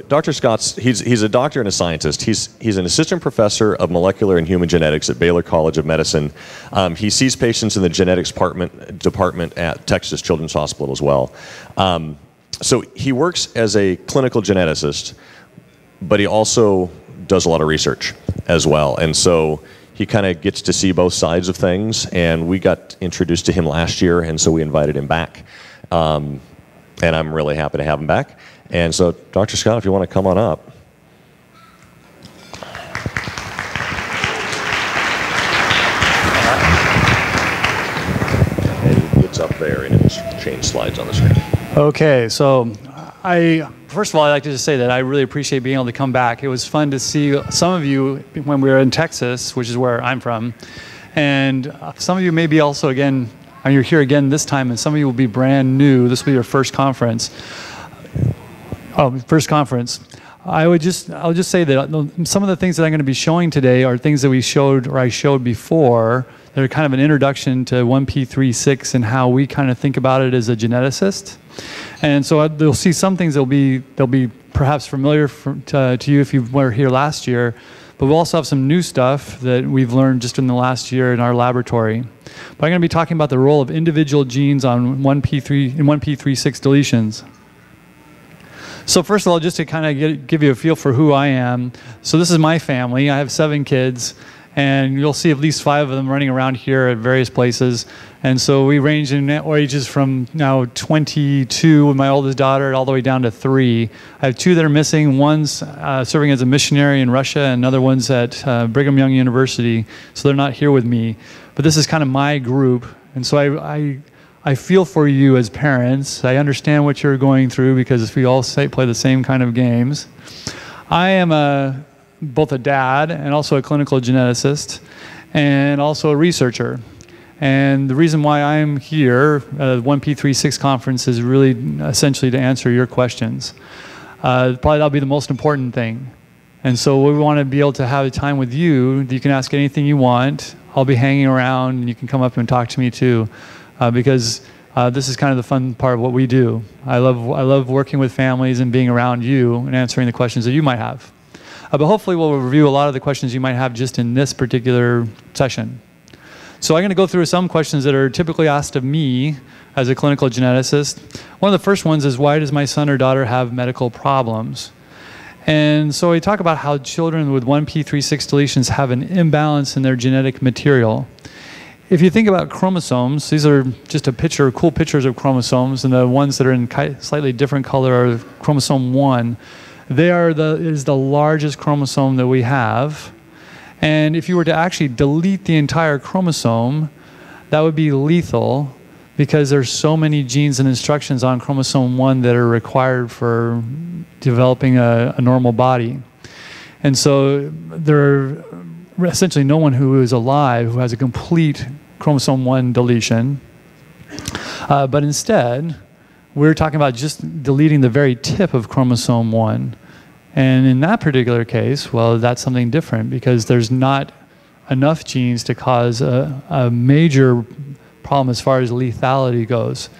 Dr. Scott's, he's a doctor and a scientist. He's an assistant professor of molecular and human genetics at Baylor College of Medicine. He sees patients in the genetics department at Texas Children's Hospital as well. So he works as a clinical geneticist, but he also does a lot of research as well. And so he kind of gets to see both sides of things, and we got introduced to him last year, and so we invited him back. And I'm really happy to have him back. And so, Dr. Scott, if you want to come on up. And it's up there, and it'll change slides on the screen. Okay, so first of all, I'd like to just say that I really appreciate being able to come back. It was fun to see some of you when we were in Texas, which is where I'm from. And some of you may be also, again, you're here again this time, and some of you will be brand new. This will be your first conference. First conference. I'll just say that some of the things that I'm going to be showing today are things that we showed, or I showed before, that are kind of an introduction to 1p36 and how we kind of think about it as a geneticist. And so you'll see some things they'll be perhaps familiar to you if you were here last year, but we'll also have some new stuff that we've learned just in the last year in our laboratory. But I'm going to be talking about the role of individual genes on 1p36 deletions. So first of all, just to kind of give you a feel for who I am. So this is my family. I have 7 kids, and you'll see at least 5 of them running around here at various places. And so we range in ages from now 22 with my oldest daughter all the way down to 3. I have 2 that are missing. One's serving as a missionary in Russia, and another one's at Brigham Young University. So they're not here with me. But this is kind of my group. And so I feel for you as parents. I understand what you're going through because we all play the same kind of games. I am both a dad and also a clinical geneticist and also a researcher. And the reason why I'm here at the 1p36 conference is really essentially to answer your questions. Probably that'll be the most important thing. And so we want to be able to have a time with you. You can ask anything you want. I'll be hanging around, and you can come up and talk to me too. Because this is kind of the fun part of what we do. I love working with families and being around you and answering the questions that you might have. But hopefully we'll review a lot of the questions you might have just in this particular session. So I'm going to go through some questions that are typically asked of me as a clinical geneticist. One of the first ones is, why does my son or daughter have medical problems? And so we talk about how children with 1p36 deletions have an imbalance in their genetic material. If you think about chromosomes, these are just cool pictures of chromosomes, and the ones that are in slightly different color are chromosome 1. It is the largest chromosome that we have. And if you were to actually delete the entire chromosome, that would be lethal because there's so many genes and instructions on chromosome 1 that are required for developing a normal body. And so there are essentially no one who is alive who has a complete chromosome 1 deletion. But instead, we're talking about just deleting the very tip of chromosome 1. And in that particular case, well, that's something different because there's not enough genes to cause a major problem as far as lethality goes.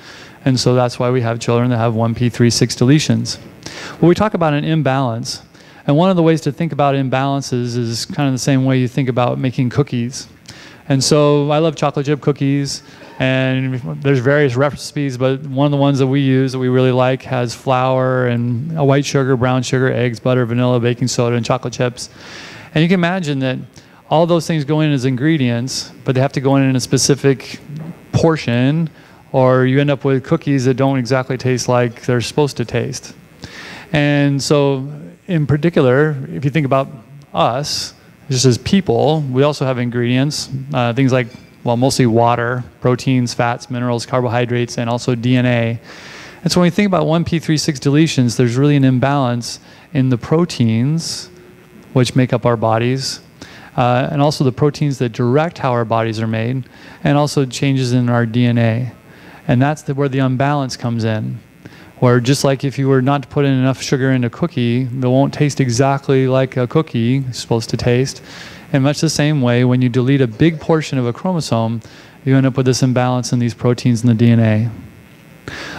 And so that's why we have children that have 1p36 deletions. Well, we talk about an imbalance. And one of the ways to think about imbalances is kind of the same way you think about making cookies. And so I love chocolate chip cookies, and there's various recipes, but one of the ones that we use that we really like has flour and white sugar, brown sugar, eggs, butter, vanilla, baking soda, and chocolate chips. And you can imagine that all those things go in as ingredients, but they have to go in a specific portion, or you end up with cookies that don't exactly taste like they're supposed to taste. And so in particular, if you think about us, just as people, we also have ingredients, things like, well, mostly water, proteins, fats, minerals, carbohydrates, and also DNA. And so when we think about 1p36 deletions, there's really an imbalance in the proteins, which make up our bodies, and also the proteins that direct how our bodies are made, and also changes in our DNA. And that's where the unbalance comes in. Where just like if you were not to put in enough sugar in a cookie, it won't taste exactly like a cookie is supposed to taste. In much the same way, when you delete a big portion of a chromosome, you end up with this imbalance in these proteins in the DNA.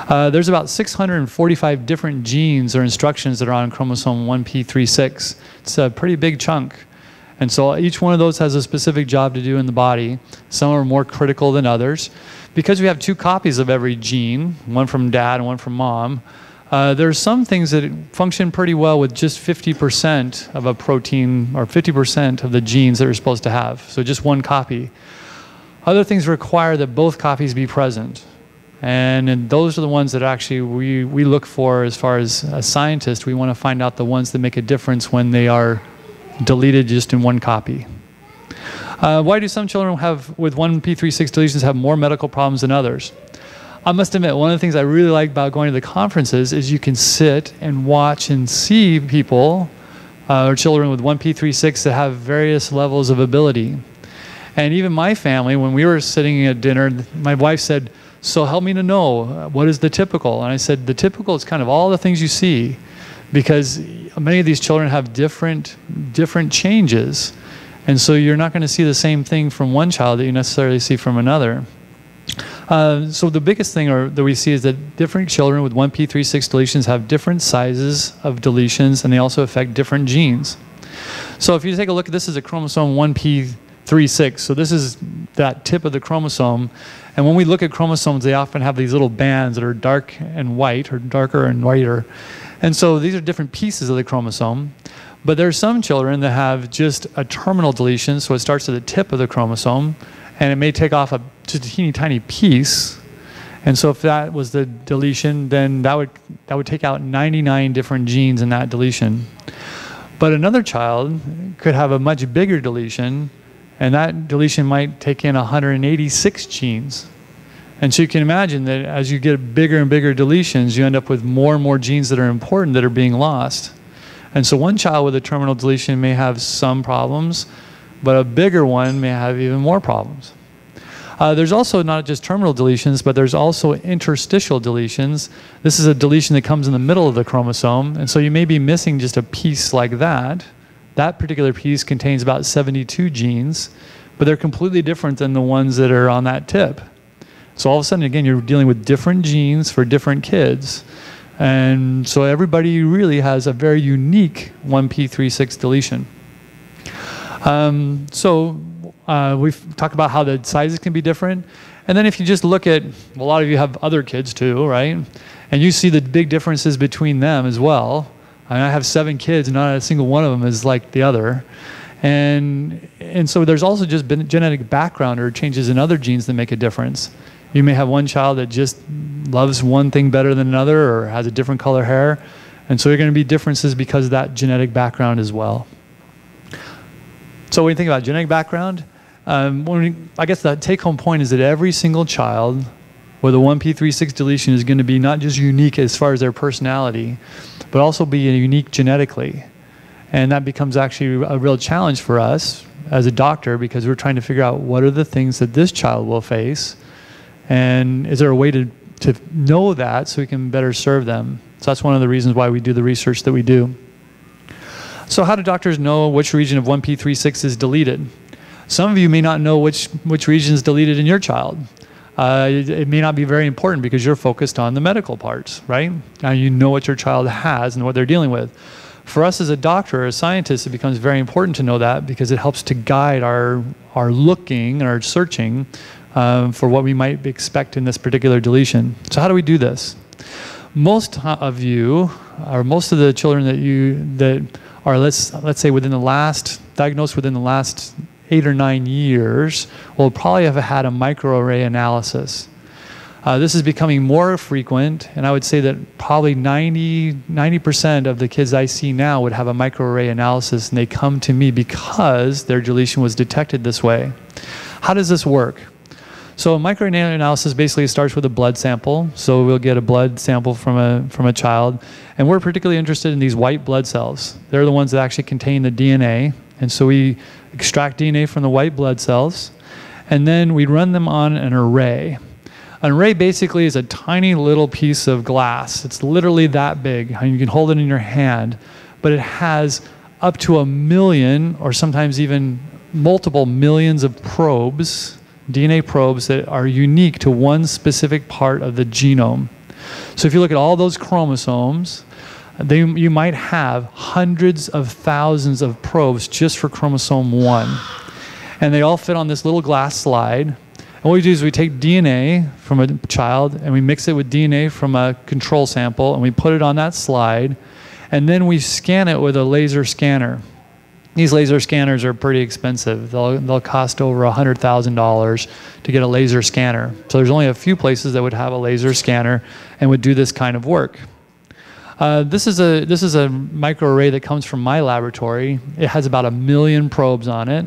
There's about 645 different genes or instructions that are on chromosome 1p36. It's a pretty big chunk. And so each one of those has a specific job to do in the body. Some are more critical than others. Because we have 2 copies of every gene, one from dad and one from mom, there are some things that function pretty well with just 50% of a protein or 50% of the genes that we're supposed to have. So just one copy. Other things require that both copies be present. And those are the ones that actually we look for as far as a scientist. We want to find out the ones that make a difference when they are deleted just in one copy. Why do some children with 1p36 deletions have more medical problems than others? I must admit, one of the things I really like about going to the conferences is you can sit and watch and see people or children with 1p36 that have various levels of ability. And even my family, when we were sitting at dinner, my wife said, "So help me to know, what is the typical?" And I said, the typical is kind of all the things you see, because many of these children have different changes. And so you're not going to see the same thing from one child that you necessarily see from another. So the biggest thing that we see is that different children with 1p36 deletions have different sizes of deletions, and they also affect different genes. So if you take a look at this, is a chromosome 1p36. So this is that tip of the chromosome. And when we look at chromosomes, they often have these little bands that are dark and white, or darker and whiter. And so these are different pieces of the chromosome. But there are some children that have just a terminal deletion, so it starts at the tip of the chromosome, and it may take off just a teeny tiny piece. And so if that was the deletion, then that would take out 99 different genes in that deletion. But another child could have a much bigger deletion, and that deletion might take in 186 genes. And so you can imagine that as you get bigger and bigger deletions, you end up with more and more genes that are important that are being lost. And so one child with a terminal deletion may have some problems, but a bigger one may have even more problems. There's also not just terminal deletions, but there's also interstitial deletions. This is a deletion that comes in the middle of the chromosome, and so you may be missing just a piece like that. That particular piece contains about 72 genes, but they're completely different than the ones that are on that tip. So all of a sudden, again, you're dealing with different genes for different kids. And so everybody really has a very unique 1p36 deletion. We've talked about how the sizes can be different. And then if you just look at, well, a lot of you have other kids too, right? And you see the big differences between them as well. I have 7 kids, and not a single one of them is like the other. And so there's also just been genetic background or changes in other genes that make a difference. You may have one child that just loves one thing better than another, or has a different color hair. And so there are going to be differences because of that genetic background as well. So when you think about genetic background, I guess the take-home point is that every single child with a 1p36 deletion is going to be not just unique as far as their personality, but also be unique genetically. And that becomes actually a real challenge for us as a doctor, because we're trying to figure out what are the things that this child will face, and is there a way to know that so we can better serve them. So that's one of the reasons why we do the research that we do. So how do doctors know which region of 1p36 is deleted? Some of you may not know which region is deleted in your child. It may not be very important because you're focused on the medical parts, right? Now you know what your child has and what they're dealing with. For us as a doctor or a scientist, it becomes very important to know that, because it helps to guide our looking and our searching for what we might expect in this particular deletion. So how do we do this? Most of you, or most of the children that are, let's say diagnosed within the last 8 or 9 years, will probably have had a microarray analysis. This is becoming more frequent, and I would say that probably 90% of the kids I see now would have a microarray analysis, and they come to me because their deletion was detected this way. How does this work? So a microarray analysis basically starts with a blood sample. So we'll get a blood sample from a child, and we're particularly interested in these white blood cells. They're the ones that actually contain the DNA, and so we extract DNA from the white blood cells, and then we run them on an array. An array basically is a tiny little piece of glass. It's literally that big, and you can hold it in your hand, but it has up to 1 million, or sometimes even multiple millions of probes, DNA probes that are unique to one specific part of the genome. So if you look at all those chromosomes, you might have hundreds of thousands of probes just for chromosome 1. And they all fit on this little glass slide. And what we do is we take DNA from a child and we mix it with DNA from a control sample and we put it on that slide. And then we scan it with a laser scanner. These laser scanners are pretty expensive. They'll cost over $100,000 to get a laser scanner. So there's only a few places that would have a laser scanner and would do this kind of work. This is a microarray that comes from my laboratory. It has about 1 million probes on it,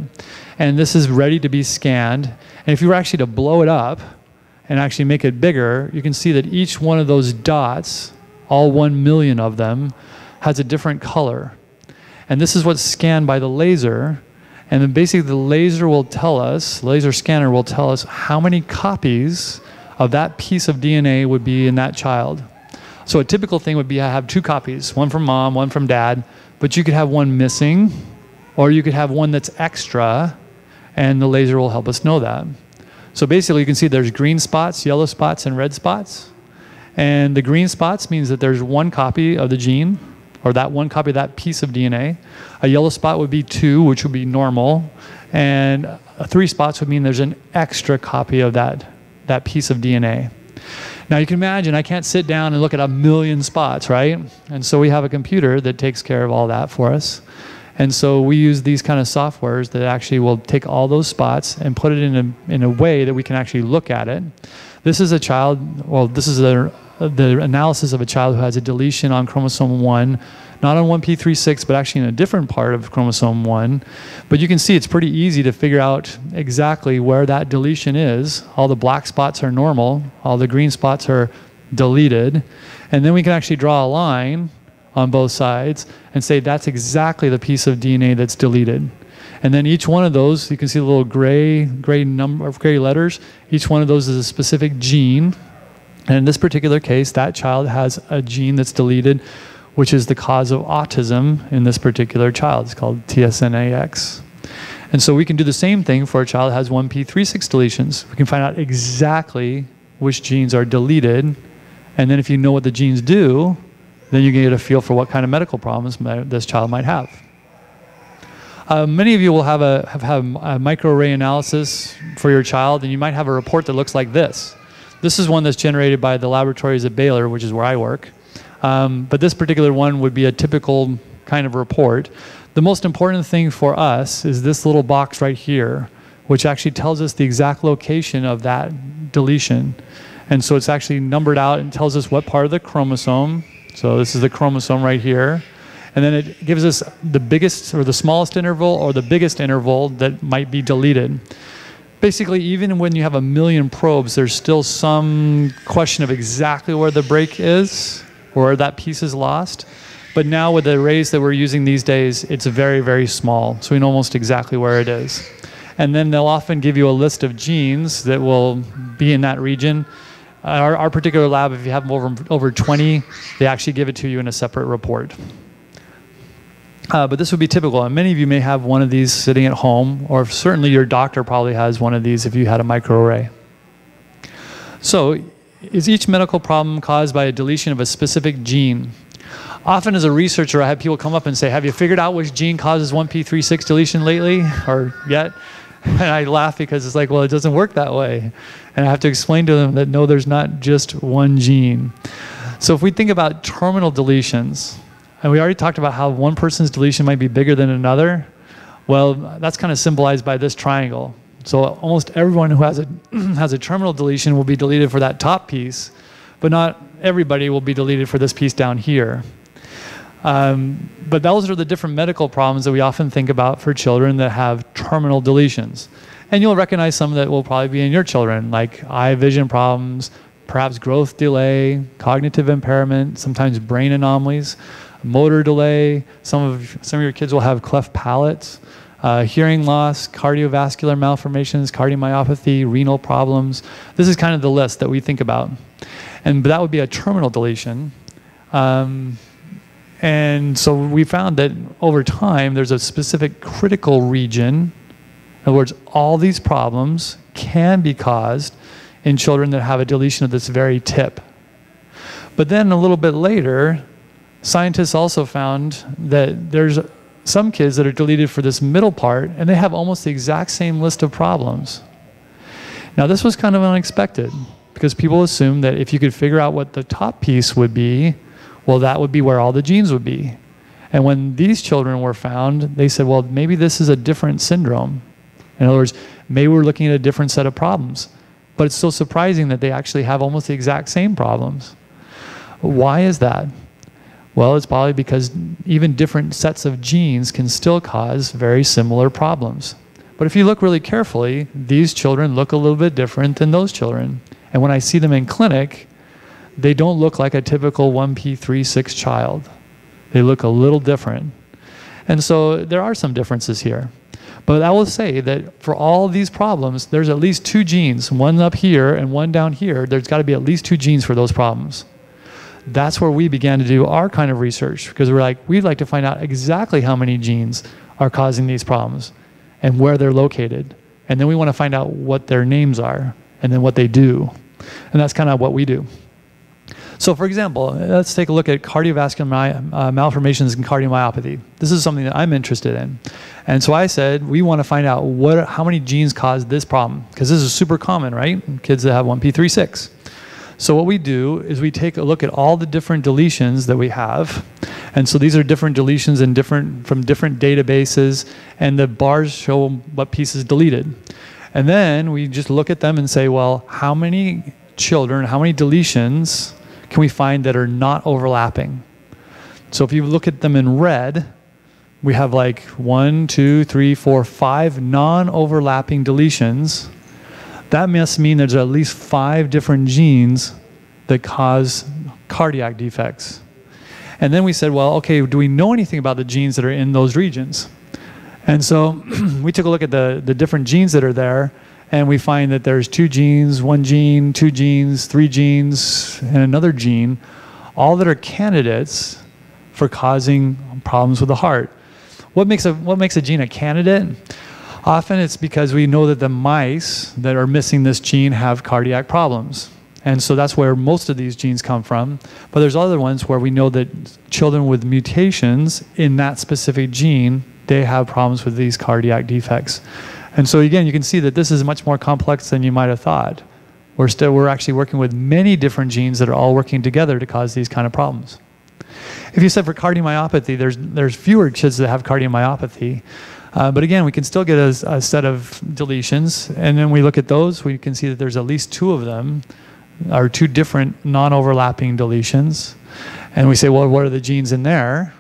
and this is ready to be scanned. And if you were actually to blow it up and actually make it bigger, you can see that each one of those dots, all 1 million of them, has a different color. And this is what's scanned by the laser. And then basically the laser will tell us, laser scanner will tell us how many copies of that piece of DNA would be in that child. So a typical thing would be I have 2 copies, one from mom, one from dad, but you could have one missing, or you could have one that's extra, and the laser will help us know that. So basically you can see there's green spots, yellow spots, and red spots. And the green spots means that there's 1 copy of the gene, or that 1 copy of that piece of DNA. A yellow spot would be 2, which would be normal, and 3 spots would mean there's an extra copy of that piece of DNA. Now you can imagine I can't sit down and look at 1 million spots, right? And so we have a computer that takes care of all that for us. And so we use these kind of softwares that actually will take all those spots and put it in a way that we can actually look at it. This is a child, well, this is the analysis of a child who has a deletion on chromosome 1, not on 1p36, but actually in a different part of chromosome 1. But you can see it's pretty easy to figure out exactly where that deletion is. All the black spots are normal, all the green spots are deleted. And then we can actually draw a line on both sides and say that's exactly the piece of DNA that's deleted. And then each one of those, you can see the little gray number of gray letters. Each one of those is a specific gene. And in this particular case, that child has a gene that's deleted, which is the cause of autism in this particular child. It's called TSNAX. And so we can do the same thing for a child that has 1p36 deletions. We can find out exactly which genes are deleted. And then if you know what the genes do, then you can get a feel for what kind of medical problems this child might have. Many of you will have a microarray analysis for your child, and you might have a report that looks like this. This is one that's generated by the laboratories at Baylor, which is where I work. But this particular one would be a typical kind of report. The most important thing for us is this little box right here, which actually tells us the exact location of that deletion. And so it's actually numbered out and tells us what part of the chromosome. So this is the chromosome right here. And then it gives us the biggest or the smallest interval or the biggest interval that might be deleted. Basically, even when you have 1 million probes, there's still some question of exactly where the break is or where that piece is lost. But now with the arrays that we're using these days, it's very, very small. So we know almost exactly where it is. And then they'll often give you a list of genes that will be in that region. Our particular lab, if you have over 20, they actually give it to you in a separate report. But this would be typical, and many of you may have one of these sitting at home, or certainly your doctor probably has one of these if you had a microarray. So, is each medical problem caused by a deletion of a specific gene? Often as a researcher, I have people come up and say, have you figured out which gene causes 1p36 deletion lately, or yet? And I laugh because it's like, well, it doesn't work that way. And I have to explain to them that no, there's not just one gene. So if we think about terminal deletions, and we already talked about how one person's deletion might be bigger than another. Well, that's kind of symbolized by this triangle. So almost everyone who has a terminal deletion will be deleted for that top piece, but not everybody will be deleted for this piece down here. But those are the different medical problems that we often think about for children that have terminal deletions. And you'll recognize some that will probably be in your children, like eye vision problems, perhaps growth delay, cognitive impairment, sometimes brain anomalies, motor delay. Some of your kids will have cleft palates, hearing loss, cardiovascular malformations, cardiomyopathy, renal problems. This is kind of the list that we think about. And that would be a terminal deletion. And so we found that over time, there's a specific critical region. In other words, all these problems can be caused in children that have a deletion of this very tip. But then a little bit later, scientists also found that there's some kids that are deleted for this middle part, and they have almost the exact same list of problems. Now, this was kind of unexpected, because people assume that if you could figure out what the top piece would be, well, that would be where all the genes would be. And when these children were found, they said, well, maybe this is a different syndrome. In other words, maybe we're looking at a different set of problems. But it's so surprising that they actually have almost the exact same problems. Why is that? Well, it's probably because even different sets of genes can still cause very similar problems. But if you look really carefully, these children look a little bit different than those children. And when I see them in clinic, they don't look like a typical 1p36 child. They look a little different. And so there are some differences here. But I will say that for all these problems, there's at least 2 genes, one up here and one down here. There's got to be at least 2 genes for those problems. That's where we began to do our kind of research, because we'd like to find out exactly how many genes are causing these problems and where they're located. And then we want to find out what their names are and then what they do. And that's kind of what we do. So for example, let's take a look at cardiovascular malformations and cardiomyopathy. This is something that I'm interested in. And so I said, we want to find out how many genes cause this problem, because this is super common, right? Kids that have 1p36. So what we do is we take a look at all the different deletions that we have. And so these are different deletions from different databases, and the bars show what piece is deleted. And then we just look at them and say, well, how many children, how many deletions can we find that are not overlapping? So if you look at them in red, we have like 1, 2, 3, 4, 5 non-overlapping deletions. That must mean there's at least 5 different genes that cause cardiac defects. And then we said, well, okay, do we know anything about the genes that are in those regions? And so we took a look at the different genes that are there, and we find that there's 2 genes, 1 gene, 2 genes, 3 genes, and another gene, all that are candidates for causing problems with the heart. What makes a gene a candidate? Often it's because we know that the mice that are missing this gene have cardiac problems. And so that's where most of these genes come from. But there's other ones where we know that children with mutations in that specific gene, they have problems with these cardiac defects. And so again, you can see that this is much more complex than you might have thought. We're actually working with many different genes that are all working together to cause these kind of problems. If you said for cardiomyopathy, there's fewer kids that have cardiomyopathy. But again, we can still get a set of deletions. And then we look at those, we can see that there's at least 2 of them, are 2 different non-overlapping deletions. And we say, well, what are the genes in there?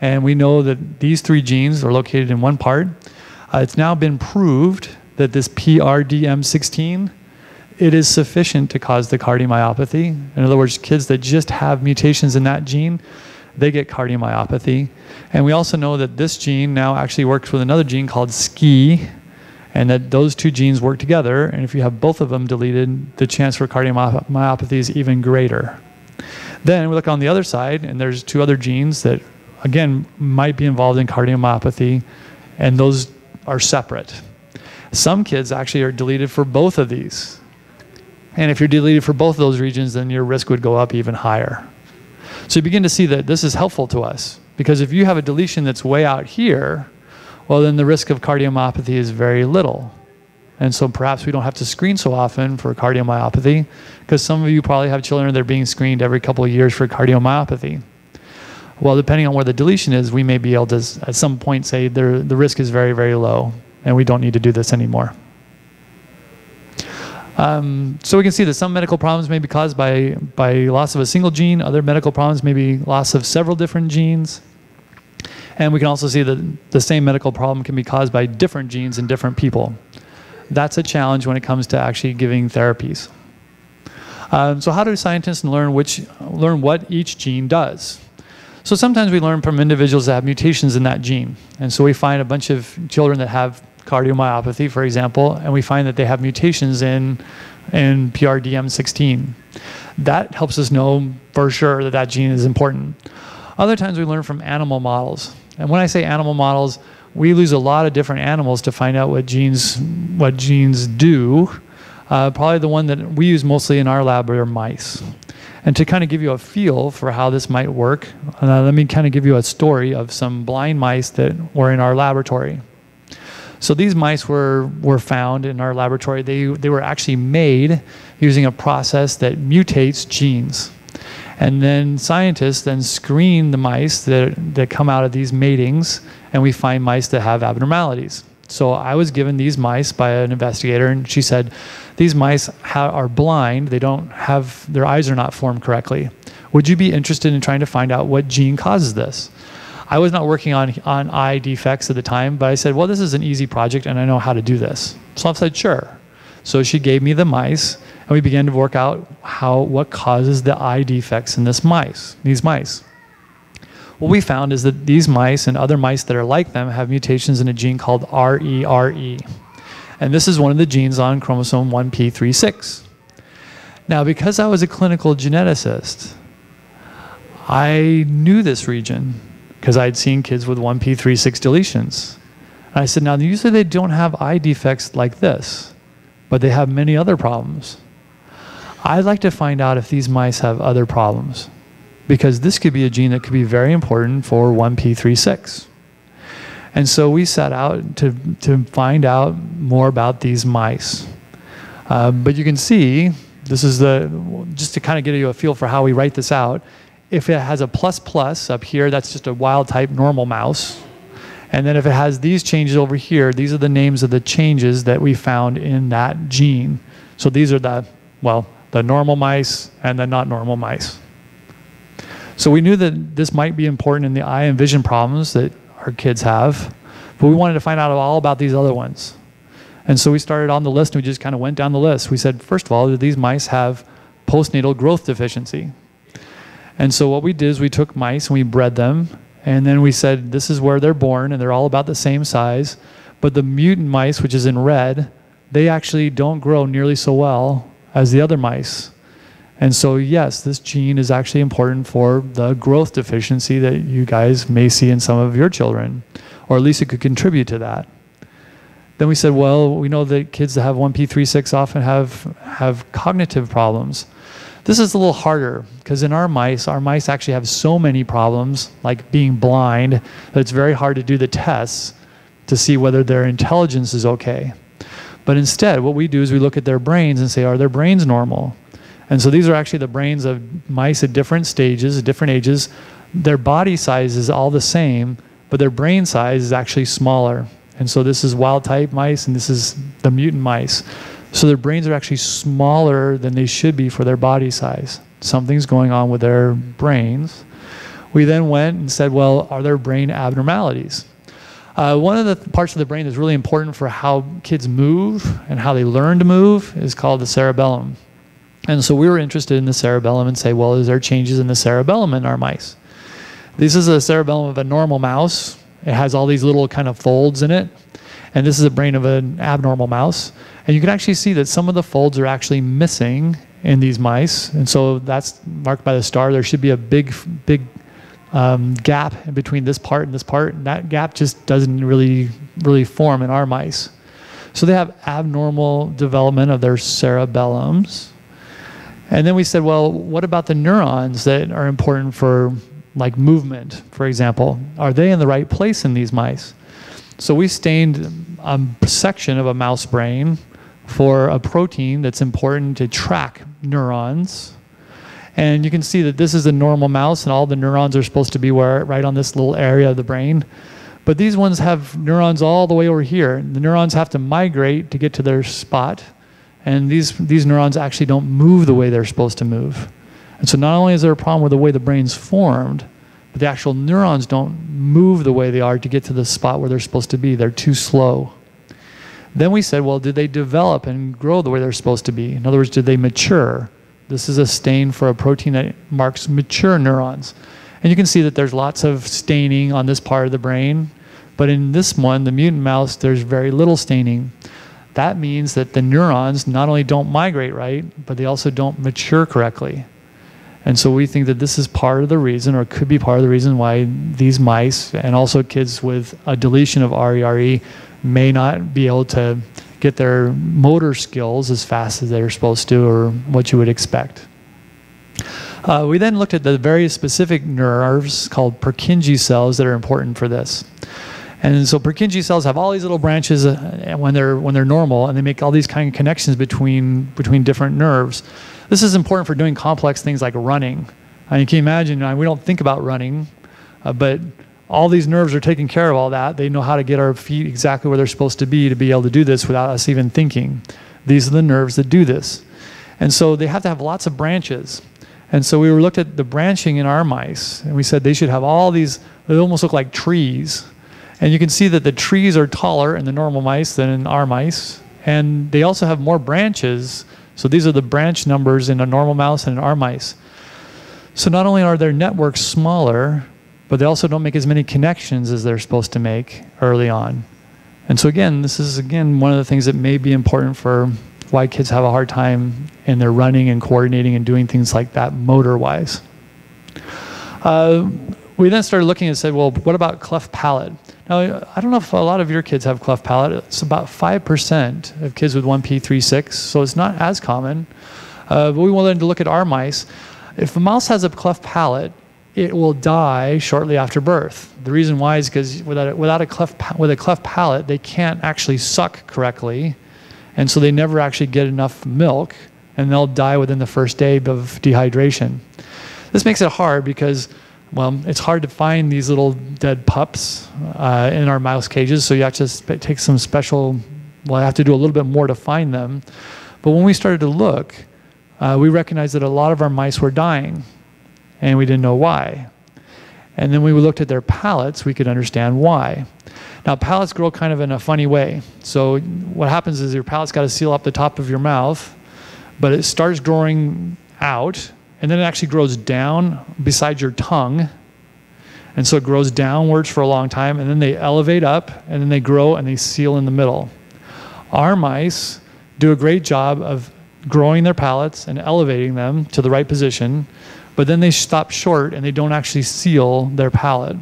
And we know that these 3 genes are located in one part. It's now been proved that this PRDM16, it is sufficient to cause the cardiomyopathy. In other words, kids that just have mutations in that gene, they get cardiomyopathy. And we also know that this gene now actually works with another gene called SCI, and that those 2 genes work together. And if you have both of them deleted, the chance for cardiomyopathy is even greater. Then we look on the other side, and there's 2 other genes that, again, might be involved in cardiomyopathy, and those are separate. Some kids actually are deleted for both of these. And if you're deleted for both of those regions, then your risk would go up even higher. So you begin to see that this is helpful to us, because if you have a deletion that's way out here, well, then the risk of cardiomyopathy is very little. And so perhaps we don't have to screen so often for cardiomyopathy, because some of you probably have children that are being screened every couple of years for cardiomyopathy. Well, depending on where the deletion is, we may be able to, at some point, say the risk is very, very low, and we don't need to do this anymore. So we can see that some medical problems may be caused by loss of a single gene. Other medical problems may be loss of several different genes. And we can also see that the same medical problem can be caused by different genes in different people. That's a challenge when it comes to actually giving therapies. So how do scientists learn what each gene does? So sometimes we learn from individuals that have mutations in that gene. And so we find a bunch of children that have cardiomyopathy, for example, and we find that they have mutations in PRDM16. That helps us know for sure that that gene is important. Other times we learn from animal models. And when I say animal models, we use a lot of different animals to find out what genes do. Probably the one that we use mostly in our lab are mice. And to kind of give you a feel for how this might work, let me kind of give you a story of some blind mice that were in our laboratory. So these mice were found in our laboratory. They were actually made using a process that mutates genes. And then scientists then screen the mice that come out of these matings, and we find mice that have abnormalities. So I was given these mice by an investigator, and she said, these mice are blind. They don't have, their eyes are not formed correctly. Would you be interested in trying to find out what gene causes this? I was not working on eye defects at the time, but I said, well, this is an easy project, and I know how to do this. So I said, sure. So she gave me the mice, and we began to work out what causes the eye defects in these mice. What we found is that these mice and other mice that are like them have mutations in a gene called RERE. And this is one of the genes on chromosome 1p36. Now, because I was a clinical geneticist, I knew this region because I'd seen kids with 1p36 deletions. And I said, now, usually they don't have eye defects like this, but they have many other problems. I'd like to find out if these mice have other problems, because this could be a gene that could be very important for 1p36. And so we set out to find out more about these mice. But you can see, this is just to kind of give you a feel for how we write this out. If it has a ++ up here, that's just a wild type normal mouse. And then if it has these changes over here, these are the names of the changes that we found in that gene. So these are the normal mice and the not normal mice. So we knew that this might be important in the eye and vision problems that our kids have, but we wanted to find out all about these other ones. And so we started on the list, and we just kind of went down the list. We said, first of all, do these mice have postnatal growth deficiency? And so what we did is we took mice and we bred them, and then we said, this is where they're born, and they're all about the same size. But the mutant mice, which is in red, they actually don't grow nearly so well as the other mice. And so, yes, this gene is actually important for the growth deficiency that you guys may see in some of your children, or at least it could contribute to that. Then we said, well, we know that kids that have 1p36 often have cognitive problems. This is a little harder, because in our mice actually have so many problems, like being blind, that it's very hard to do the tests to see whether their intelligence is okay. But instead, what we do is we look at their brains and say, are their brains normal? And so these are actually the brains of mice at different stages, at different ages. Their body size is all the same, but their brain size is actually smaller. And so this is wild type mice, and this is the mutant mice. So their brains are actually smaller than they should be for their body size. Something's going on with their brains. We then went and said, well, are there brain abnormalities? One of the parts of the brain that's really important for how kids move and how they learn to move is called the cerebellum. And so we were interested in the cerebellum and say, well, is there changes in the cerebellum in our mice? This is a cerebellum of a normal mouse. It has all these little kind of folds in it. And this is a brain of an abnormal mouse. And you can actually see that some of the folds are actually missing in these mice. And so that's marked by the star. There should be a big gap in between this part and this part. And that gap just doesn't really form in our mice. So they have abnormal development of their cerebellums. And then we said, well, what about the neurons that are important for like movement, for example? Are they in the right place in these mice? So we stained a section of a mouse brain for a protein that's important to track neurons. And you can see that this is a normal mouse, and all the neurons are supposed to be right on this little area of the brain. But these ones have neurons all the way over here. The neurons have to migrate to get to their spot. And these neurons actually don't move the way they're supposed to move. And so not only is there a problem with the way the brain's formed, but the actual neurons don't move the way they are to get to the spot where they're supposed to be. They're too slow. Then we said, well, did they develop and grow the way they're supposed to be? In other words, did they mature? This is a stain for a protein that marks mature neurons. And you can see that there's lots of staining on this part of the brain. But in this one, the mutant mouse, there's very little staining. That means that the neurons not only don't migrate right, but they also don't mature correctly. And so we think that this is part of the reason, or could be part of the reason, why these mice, and also kids with a deletion of RERE, may not be able to get their motor skills as fast as they're supposed to, or what you would expect. We then looked at the very specific nerves called Purkinje cells that are important for this. And so Purkinje cells have all these little branches when they're normal, and they make all these kind of connections between different nerves. This is important for doing complex things like running. You can imagine, we don't think about running, but all these nerves are taking care of all that. They know how to get our feet exactly where they're supposed to be able to do this without us even thinking. These are the nerves that do this. And so they have to have lots of branches. And so we looked at the branching in our mice, and we said they should have all these, they almost look like trees. And you can see that the trees are taller in the normal mice than in our mice. And they also have more branches. So these are the branch numbers in a normal mouse and in our mice. So not only are their networks smaller, but they also don't make as many connections as they're supposed to make early on. And so again, this is one of the things that may be important for why kids have a hard time in their running and coordinating and doing things like that motor-wise. We then started looking and said, well, what about cleft palate? Now, I don't know if a lot of your kids have cleft palate. It's about 5% of kids with 1p36, so it's not as common. But we wanted to look at our mice. If a mouse has a cleft palate, it will die shortly after birth. The reason why is because with a cleft palate, they can't actually suck correctly, and so they never actually get enough milk, and they'll die within the first day of dehydration. This makes it hard because, well, it's hard to find these little dead pups in our mouse cages, so you have to take some special, well, I have to do a little bit more to find them. But when we started to look, we recognized that a lot of our mice were dying, and we didn't know why. And then when we looked at their palates, we could understand why. Now, palates grow kind of in a funny way. So what happens is your palate's got to seal up the top of your mouth, but it starts growing out, and then it actually grows down beside your tongue. And so it grows downwards for a long time, and then they elevate up, and then they grow, and they seal in the middle. Our mice do a great job of growing their palates and elevating them to the right position, but then they stop short, and they don't actually seal their palate.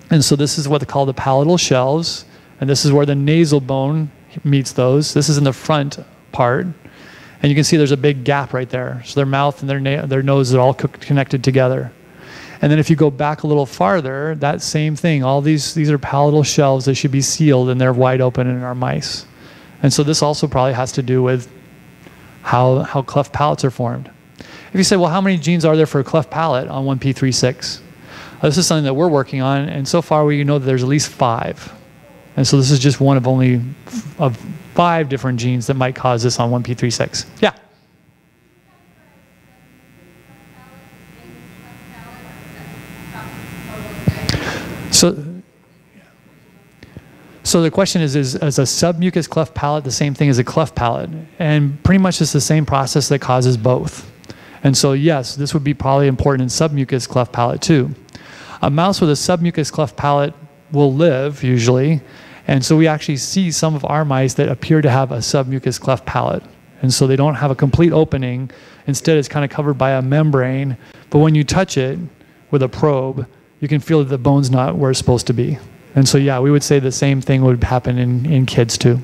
And so this is what they call the palatal shelves, and this is where the nasal bone meets those. This is in the front part. And you can see there's a big gap right there. So their mouth and their nose are all connected together. And then if you go back a little farther, that same thing. All these are palatal shelves that should be sealed, and they're wide open in our mice. And so this also probably has to do with how cleft palates are formed. If you say, well, how many genes are there for a cleft palate on 1p36? This is something that we're working on, and so far we know that there's at least 5. And so this is just one of only 5 different genes that might cause this on 1p36. Yeah? So the question is a submucous cleft palate the same thing as a cleft palate? And pretty much it's the same process that causes both. And so yes, this would be probably important in submucous cleft palate too. A mouse with a submucous cleft palate will live usually, and so we actually see some of our mice that appear to have a submucous cleft palate. And so they don't have a complete opening. Instead, it's kind of covered by a membrane, but when you touch it with a probe, you can feel that the bone's not where it's supposed to be. And so yeah, we would say the same thing would happen in kids too.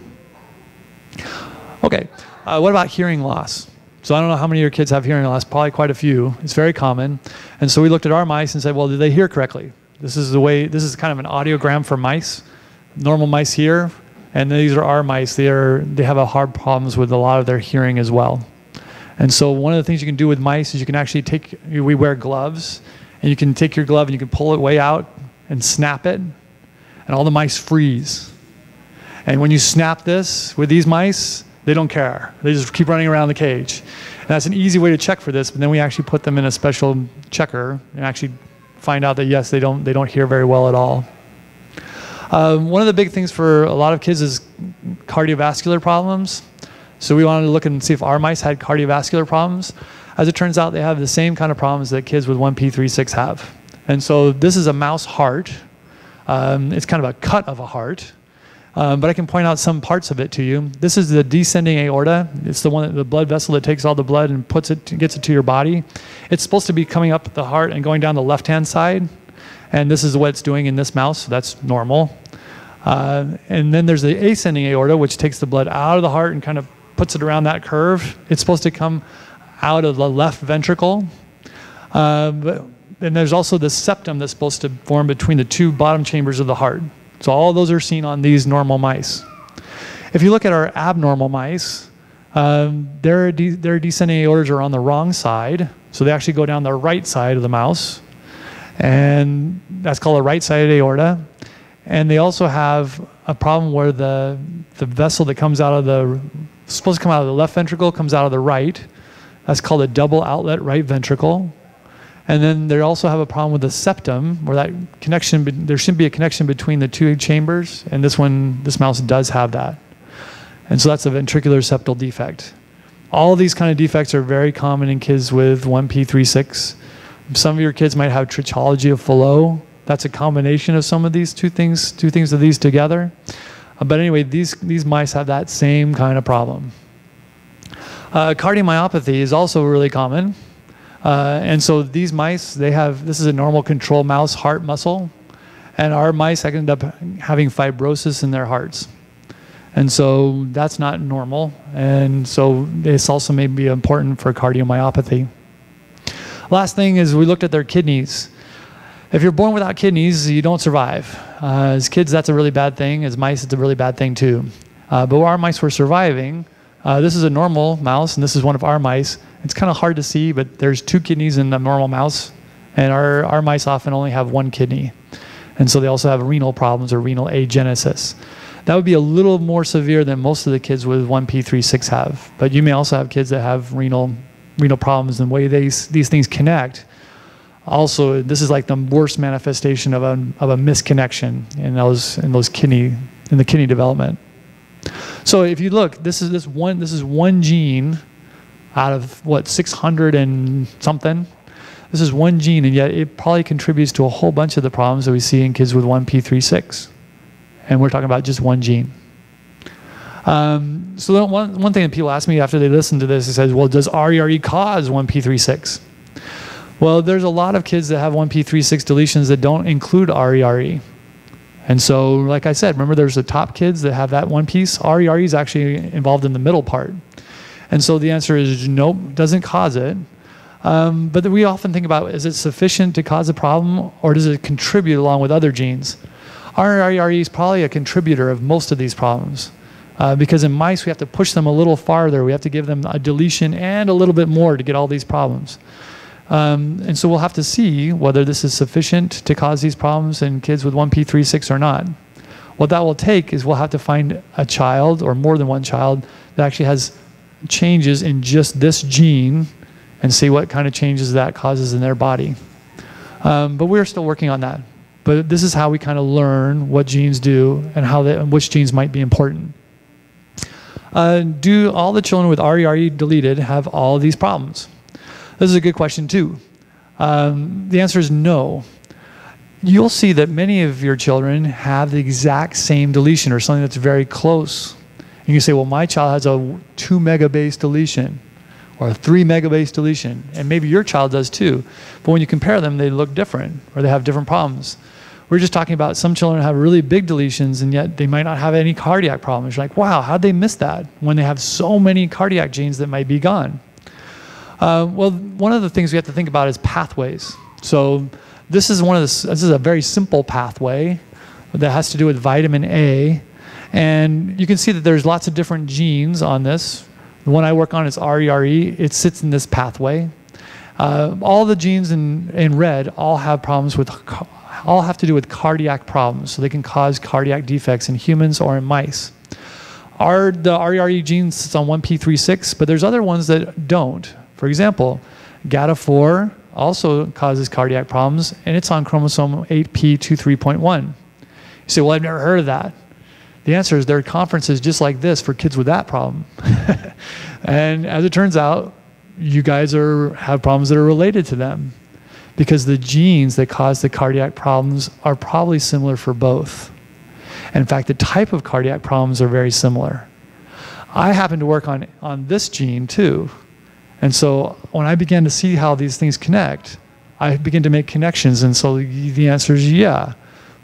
Okay, what about hearing loss? So I don't know how many of your kids have hearing loss, probably quite a few. It's very common. And so we looked at our mice and said, well, did they hear correctly? This is kind of an audiogram for mice. Normal mice hear, and these are our mice. They have a hard problems with a lot of their hearing as well. And so one of the things you can do with mice is you can actually we wear gloves, and you can take your glove and you can pull it way out and snap it, and all the mice freeze. And when you snap this with these mice, they don't care. They just keep running around the cage. And that's an easy way to check for this, but then we actually put them in a special checker and actually find out that yes, they don't hear very well at all. One of the big things for a lot of kids is cardiovascular problems. So we wanted to look and see if our mice had cardiovascular problems. As it turns out, they have the same kind of problems that kids with 1p36 have. And so this is a mouse heart. It's kind of a cut of a heart. But I can point out some parts of it to you. This is the descending aorta. It's the blood vessel that takes all the blood and gets it to your body. It's supposed to be coming up the heart and going down the left-hand side. And this is what it's doing in this mouse, so that's normal. And then there's the ascending aorta, which takes the blood out of the heart and kind of puts it around that curve. It's supposed to come out of the left ventricle. And there's also the septum that's supposed to form between the two bottom chambers of the heart. So all those are seen on these normal mice. If you look at our abnormal mice, their descending aortas are on the wrong side. So they actually go down the right side of the mouse. And that's called a right-sided aorta. And they also have a problem where the vessel that comes out of supposed to come out of the left ventricle comes out of the right. That's called a double outlet right ventricle. And then they also have a problem with the septum, where that connection, there should be a connection between the two chambers, and this mouse does have that. And so that's a ventricular septal defect. All these kind of defects are very common in kids with 1p36. Some of your kids might have trichology of Fallot. That's a combination of some of these two things of these together. But anyway, these mice have that same kind of problem. Cardiomyopathy is also really common. And so these mice, this is a normal control mouse heart muscle, and our mice end up having fibrosis in their hearts. And so that's not normal, and so this also may be important for cardiomyopathy. Last thing is we looked at their kidneys. If you're born without kidneys, you don't survive. As kids, that's a really bad thing. As mice, it's a really bad thing too. But our mice were surviving. This is a normal mouse, and this is one of our mice. It's kind of hard to see, but there's 2 kidneys in the normal mouse, and our mice often only have 1 kidney. And so they also have renal problems or renal agenesis. That would be a little more severe than most of the kids with 1p36 have. But you may also have kids that have renal problems, and the way these things connect. Also, this is like the worst manifestation of a misconnection in the kidney development. So if you look, this is one gene out of what, 600 and something. This is one gene, and yet it probably contributes to a whole bunch of the problems that we see in kids with 1p36. And we're talking about just one gene. So one thing that people ask me after they listen to this, it says, well, does RERE cause 1p36? Well, there's a lot of kids that have 1p36 deletions that don't include RERE. And so, like I said, remember there's the top kids that have that one piece. RERE is actually involved in the middle part. And so the answer is nope, doesn't cause it. But we often think about, is it sufficient to cause a problem, or does it contribute along with other genes? RERE is probably a contributor of most of these problems. Because in mice, we have to push them a little farther. We have to give them a deletion and a little bit more to get all these problems. And so we'll have to see whether this is sufficient to cause these problems in kids with 1p36 or not. What that will take is we'll have to find a child, or more than one child, that actually has changes in just this gene and see what kind of changes that causes in their body. But we're still working on that. But this is how we kind of learn what genes do and which genes might be important. Do all the children with RERE deleted have all of these problems? This is a good question too. The answer is no. You'll see that many of your children have the exact same deletion or something that's very close. And you say, well, my child has a 2 megabase deletion or a 3 megabase deletion, and maybe your child does too. But when you compare them, they look different, or they have different problems. We're just talking about some children have really big deletions, and yet they might not have any cardiac problems. You're like, wow, how'd they miss that when they have so many cardiac genes that might be gone? Well, one of the things we have to think about is pathways. So this is a very simple pathway that has to do with vitamin A. And you can see that there's lots of different genes on this. The one I work on is RERE. It sits in this pathway. All the genes in red all have to do with cardiac problems. So they can cause cardiac defects in humans or in mice. The RERE gene sits on 1p36, but there's other ones that don't. For example, GATA4 also causes cardiac problems, and it's on chromosome 8p23.1. You say, well, I've never heard of that. The answer is there are conferences just like this for kids with that problem. And as it turns out, you guys have problems that are related to them, because the genes that cause the cardiac problems are probably similar for both. And in fact, the type of cardiac problems are very similar. I happen to work on this gene too. And so when I began to see how these things connect, I began to make connections. And so the answer is yeah.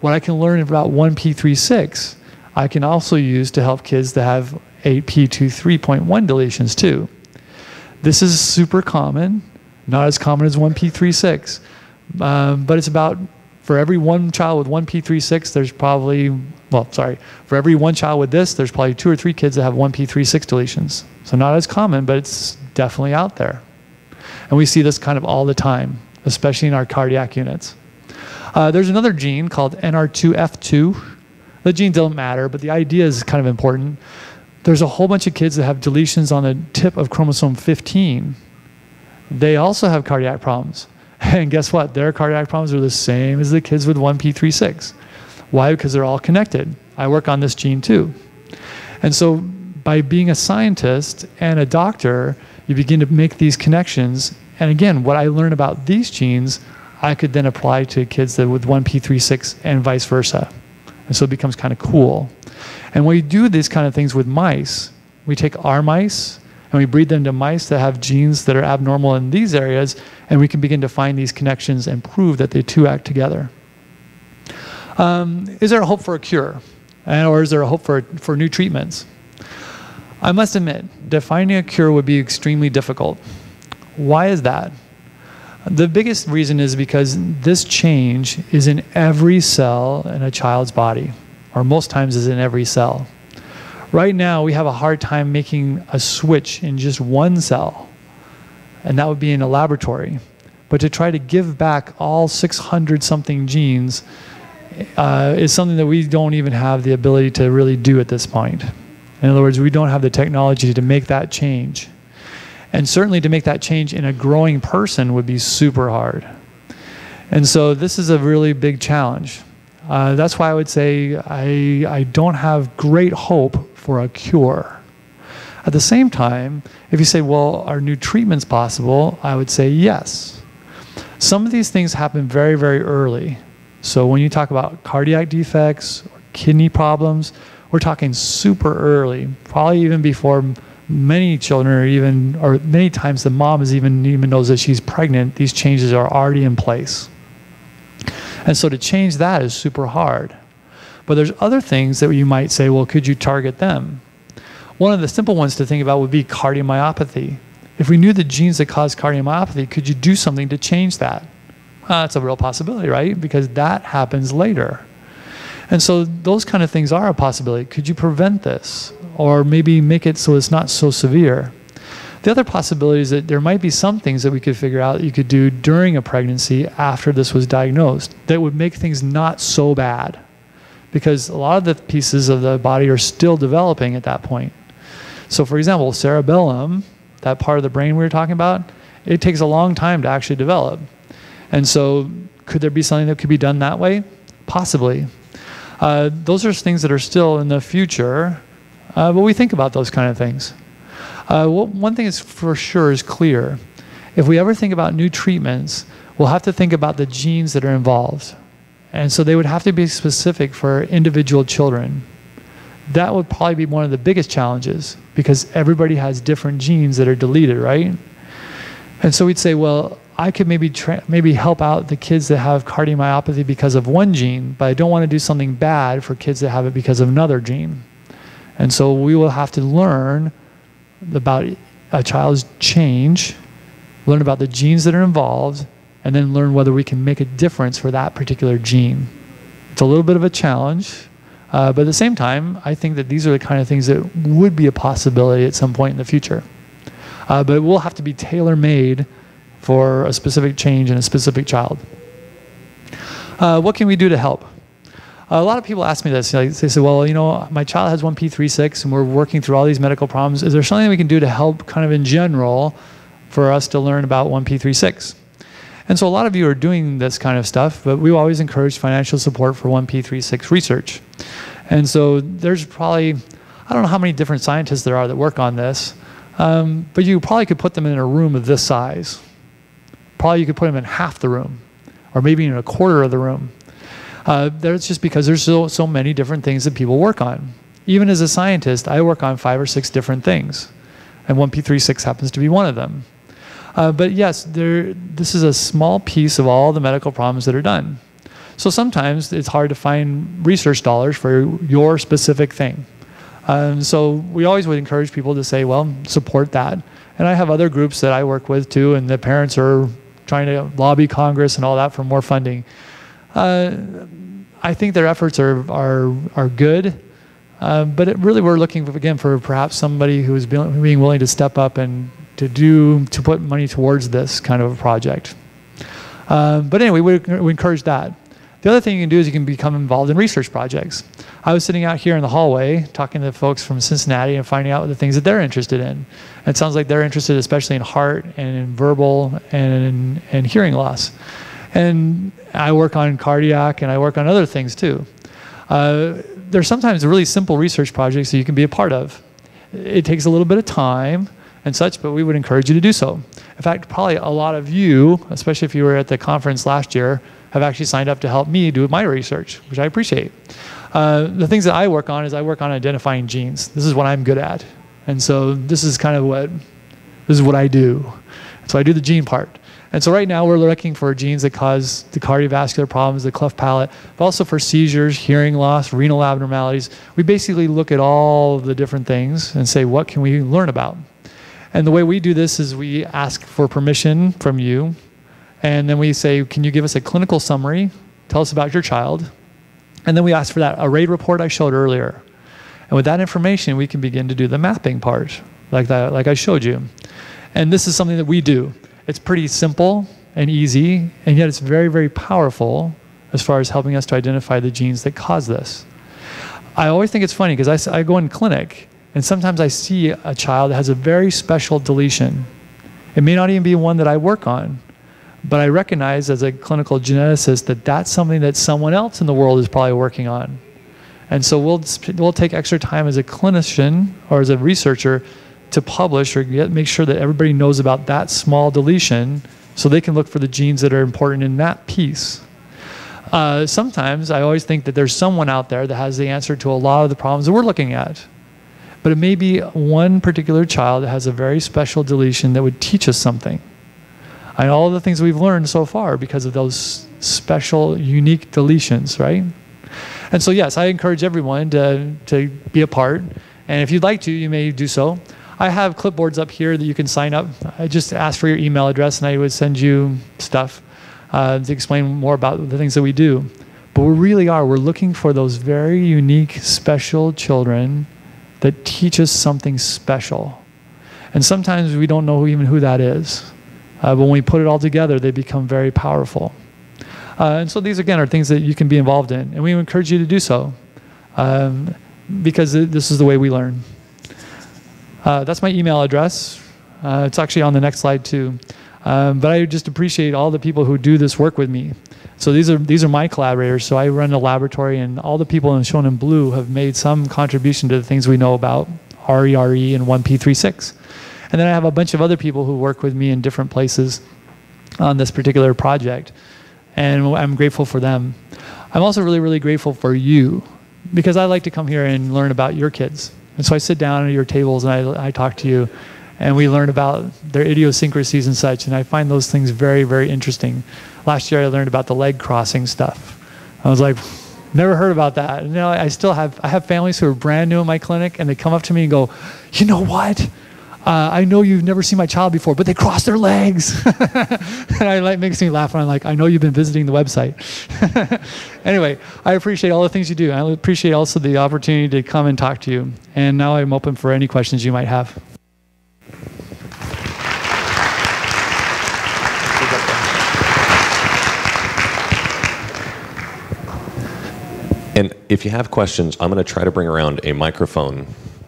What I can learn about 1p36, I can also use to help kids that have 8p23.1 deletions too. This is super common. Not as common as 1p36. But it's about, for every one child with 1p36, there's probably, for every one child with this, there's probably 2 or 3 kids that have 1p36 deletions. So not as common, but it's definitely out there. And we see this kind of all the time, especially in our cardiac units. There's another gene called NR2F2. The genes don't matter, but the idea is kind of important. There's a whole bunch of kids that have deletions on the tip of chromosome 15. They also have cardiac problems. And guess what? Their cardiac problems are the same as the kids with 1p36. Why? Because they're all connected. I work on this gene too. And so by being a scientist and a doctor, you begin to make these connections. And again, what I learn about these genes, I could then apply to kids that with 1p36 and vice versa. And so it becomes kind of cool. And when we do these kind of things with mice, we take our mice and we breed them to mice that have genes that are abnormal in these areas, and we can begin to find these connections and prove that they two act together. Is there a hope for a cure? Or is there a hope for new treatments? I must admit, defining a cure would be extremely difficult. Why is that? The biggest reason is because this change is in every cell in a child's body, or most times is in every cell. Right now, we have a hard time making a switch in just one cell, and that would be in a laboratory. But to try to give back all 600-something genes is something that we don't even have the ability to really do at this point. In other words, we don't have the technology to make that change. And certainly to make that change in a growing person would be super hard. And so this is a really big challenge. That's why I would say I don't have great hope for a cure. At the same time, if you say, well, are new treatments possible? I would say yes. Some of these things happen very, very early. So when you talk about cardiac defects or kidney problems, we're talking super early, probably even before many children or many times the mom even knows that she's pregnant. These changes are already in place. And so to change that is super hard. But there's other things that you might say, well, could you target them? One of the simple ones to think about would be cardiomyopathy. If we knew the genes that cause cardiomyopathy, could you do something to change that? That's a real possibility, right? Because that happens later. And so those kind of things are a possibility. Could you prevent this? Or maybe make it so it's not so severe? The other possibility is that there might be some things that we could figure out you could do during a pregnancy after this was diagnosed that would make things not so bad. Because a lot of the pieces of the body are still developing at that point. So for example, cerebellum, that part of the brain we were talking about, it takes a long time to actually develop. And so could there be something that could be done that way? Possibly. Those are things that are still in the future, but we think about those kind of things. One thing is for sure is clear. If we ever think about new treatments, we'll have to think about the genes that are involved. And so they would have to be specific for individual children. That would probably be one of the biggest challenges because everybody has different genes that are deleted, right? And so we'd say, well, I could maybe help out the kids that have cardiomyopathy because of one gene, but I don't want to do something bad for kids that have it because of another gene. And so we will have to learn about a child's change, learn about the genes that are involved, and then learn whether we can make a difference for that particular gene. It's a little bit of a challenge, but at the same time, I think that these are the kind of things that would be a possibility at some point in the future. But it will have to be tailor-made for a specific change in a specific child. What can we do to help? A lot of people ask me this. They say, well, you know, my child has 1p36 and we're working through all these medical problems. Is there something we can do to help kind of in general for us to learn about 1p36? And so a lot of you are doing this kind of stuff, but we always encourage financial support for 1p36 research. And so there's probably, I don't know how many different scientists there are that work on this, but you probably could put them in a room of this size. Probably you could put them in half the room, or maybe in a quarter of the room. That's just because there's so many different things that people work on. Even as a scientist, I work on 5 or 6 different things, and 1p36 happens to be one of them. But yes, this is a small piece of all the medical problems that are done. So sometimes it's hard to find research dollars for your specific thing. So we always would encourage people to say, well, support that. And I have other groups that I work with too, and the parents are trying to lobby Congress and all that for more funding. I think their efforts are good, but really we're looking again for perhaps somebody who is being willing to step up and to put money towards this kind of a project. But anyway, we encourage that. The other thing you can do is you can become involved in research projects. I was sitting out here in the hallway talking to folks from Cincinnati and finding out the things that they're interested in. And it sounds like they're interested especially in heart and in verbal and hearing loss. And I work on cardiac and I work on other things too. There's sometimes really simple research projects that you can be a part of. It takes a little bit of time and such, but we would encourage you to do so. In fact, probably a lot of you, especially if you were at the conference last year, have actually signed up to help me do my research, which I appreciate. The things that I work on is I work on identifying genes. This is what I'm good at. And so this is what I do. So I do the gene part. And so right now we're looking for genes that cause the cardiovascular problems, the cleft palate, but also for seizures, hearing loss, renal abnormalities. We basically look at all the different things and say, what can we learn about? And the way we do this is we ask for permission from you. And then we say, can you give us a clinical summary? Tell us about your child. And then we ask for that array report I showed earlier. And with that information, we can begin to do the mapping part, like I showed you. And this is something that we do. It's pretty simple and easy, and yet it's very, very powerful as far as helping us to identify the genes that cause this. I always think it's funny because I go in clinic, and sometimes I see a child that has a very special deletion. It may not even be one that I work on, but I recognize as a clinical geneticist that that's something that someone else in the world is probably working on. And so we'll take extra time as a clinician or as a researcher to publish or make sure that everybody knows about that small deletion so they can look for the genes that are important in that piece. Sometimes I always think that there's someone out there that has the answer to a lot of the problems that we're looking at. But it may be one particular child that has a very special deletion that would teach us something. And all the things we've learned so far because of those special, unique deletions, right? And so yes, I encourage everyone to be a part. And if you'd like to, you may do so. I have clipboards up here that you can sign up. I just ask for your email address and I would send you stuff to explain more about the things that we do. But we're looking for those very unique, special children that teach us something special. And sometimes we don't know even who that is. But when we put it all together, they become very powerful. And so these, again, are things that you can be involved in. And we encourage you to do so because this is the way we learn. That's my email address. It's actually on the next slide, too. But I just appreciate all the people who do this work with me. So these are my collaborators. So I run a laboratory, and all the people shown in blue have made some contribution to the things we know about RERE and 1P36. And then I have a bunch of other people who work with me in different places on this particular project. And I'm grateful for them. I'm also really, really grateful for you because I like to come here and learn about your kids. And so I sit down at your tables and I talk to you and we learn about their idiosyncrasies and such. And I find those things very, very interesting. Last year I learned about the leg crossing stuff. I was like, never heard about that. And now I have families who are brand new in my clinic and they come up to me and go, you know what? I know you've never seen my child before, but they cross their legs. And it makes me laugh. And I'm like, I know you've been visiting the website. Anyway, I appreciate all the things you do. I appreciate also the opportunity to come and talk to you. And now I'm open for any questions you might have. And if you have questions, I'm going to try to bring around a microphone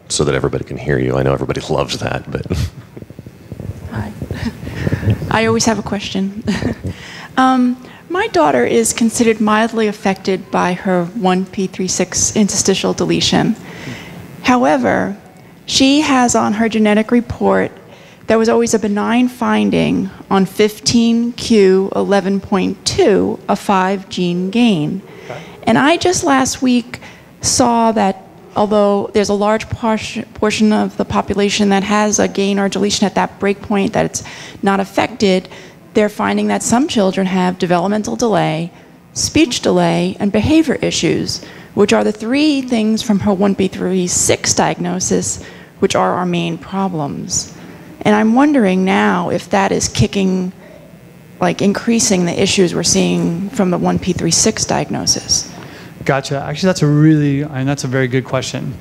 so that everybody can hear you. I know everybody loves that, but... Hi. I always have a question. My daughter is considered mildly affected by her 1P36 interstitial deletion. However, she has on her genetic report there was always a benign finding on 15q11.2, a 5-gene gain. Okay. And I just last week saw that although there's a large portion of the population that has a gain or deletion at that breakpoint that it's not affected, they're finding that some children have developmental delay, speech delay, and behavior issues, which are the 3 things from her 1p36 diagnosis, which are our main problems. And I'm wondering now if that is increasing the issues we're seeing from the 1p36 diagnosis. Gotcha. Actually, that's a very good question.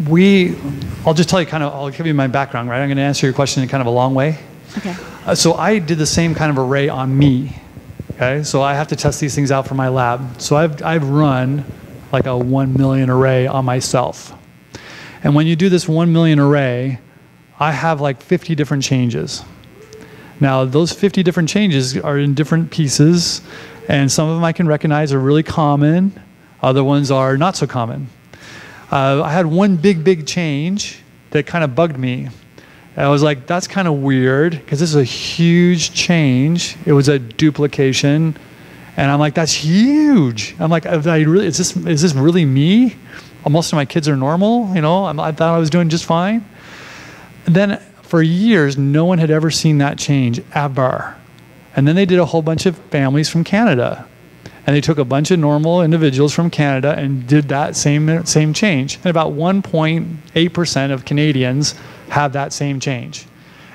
I'll just tell you I'll give you my background, right? I'm going to answer your question in kind of a long way. Okay. So I did the same kind of array on me. Okay. So I have to test these things out for my lab. So I've run like a 1 million array on myself. And when you do this 1 million array, I have like 50 different changes. Now, those 50 different changes are in different pieces, and some of them I can recognize are really common. Other ones are not so common. I had one big change that kind of bugged me. I was like, that's kind of weird, because this is a huge change. It was a duplication. And I'm like, that's huge. I'm like, is this really me? Most of my kids are normal, you know? I thought I was doing just fine. And then for years, no one had ever seen that change, ever. And then they did a whole bunch of families from Canada. And they took a bunch of normal individuals from Canada and did that same change. And about 1.8% of Canadians have that same change.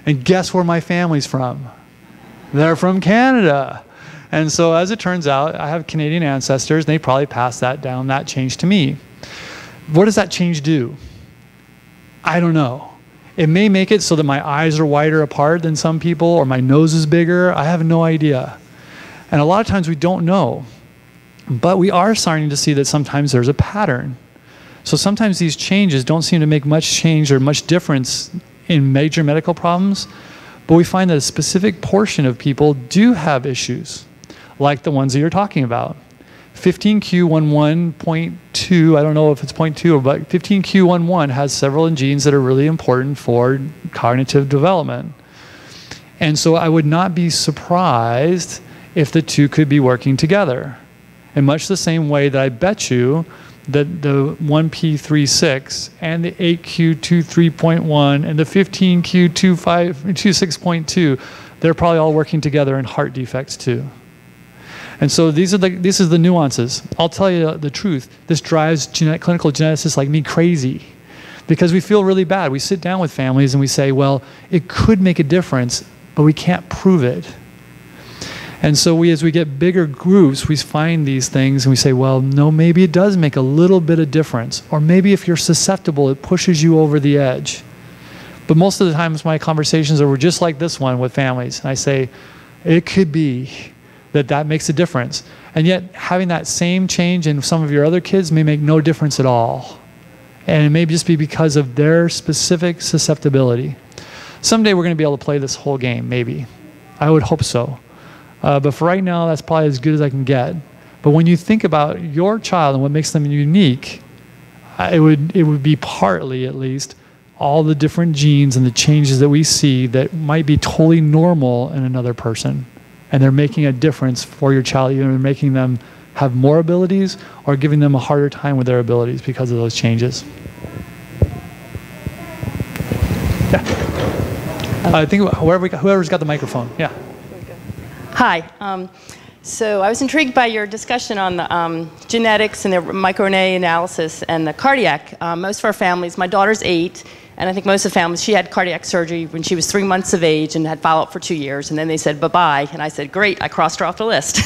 And guess where my family's from? They're from Canada. And so as it turns out, I have Canadian ancestors, and they probably passed that change to me. What does that change do? I don't know. It may make it so that my eyes are wider apart than some people, or my nose is bigger. I have no idea. And a lot of times we don't know. But we are starting to see that sometimes there's a pattern. So sometimes these changes don't seem to make much change or much difference in major medical problems, but we find that a specific portion of people do have issues, like the ones that you're talking about. 15q11.2, I don't know if it's 0.2, but 15q11 has several genes that are really important for cognitive development. And so I would not be surprised if the two could be working together. In much the same way that I bet you that the 1p36 and the 8q23.1 and the 15q26.2, they're probably all working together in heart defects too. And so this is the nuances. I'll tell you the truth. This drives clinical geneticists like me crazy, because we feel really bad. We sit down with families and we say, well, it could make a difference, but we can't prove it. And so as we get bigger groups, we find these things and we say, well, no, maybe it does make a little bit of difference. Or maybe if you're susceptible, it pushes you over the edge. But most of the times my conversations are just like this one with families. And I say, it could be that makes a difference. And yet having that same change in some of your other kids may make no difference at all. And it may just be because of their specific susceptibility. Someday we're going to be able to play this whole game, maybe. I would hope so. But for right now, that's probably as good as I can get. But when you think about your child and what makes them unique, it would be partly, at least, all the different genes and the changes that we see that might be totally normal in another person. And they're making a difference for your child. Either making them have more abilities or giving them a harder time with their abilities because of those changes. Yeah. I think whoever's got the microphone. Yeah. Hi. So I was intrigued by your discussion on the genetics and the microRNA analysis and the cardiac. Most of our families, my daughter's 8, and I think most of the families, she had cardiac surgery when she was 3 months of age and had follow-up for 2 years, and then they said bye-bye, and I said, great, I crossed her off the list.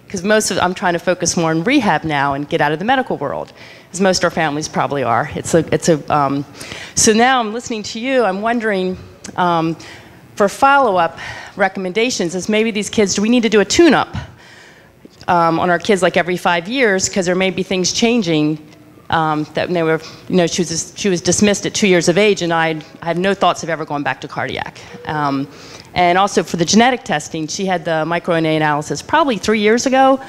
Because I'm trying to focus more on rehab now and get out of the medical world, as most of our families probably are. So now I'm listening to you, I'm wondering, for follow-up recommendations, is maybe these kids, do we need to do a tune-up on our kids like every 5 years, because there may be things changing that they were, she was dismissed at 2 years of age, and I had no thoughts of ever going back to cardiac. And also for the genetic testing, she had the microRNA analysis probably 3 years ago.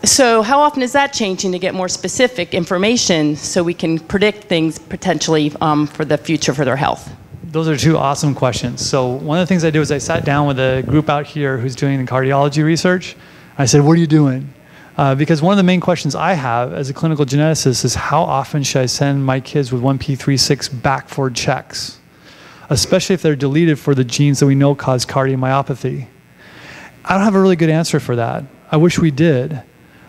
So how often is that changing to get more specific information so we can predict things potentially for the future for their health? Those are two awesome questions. So one of the things I did was I sat down with a group out here who's doing the cardiology research. I said, what are you doing? Because one of the main questions I have as a clinical geneticist is how often should I send my kids with 1p36 back for checks, especially if they're deleted for the genes that we know cause cardiomyopathy. I don't have a really good answer for that. I wish we did.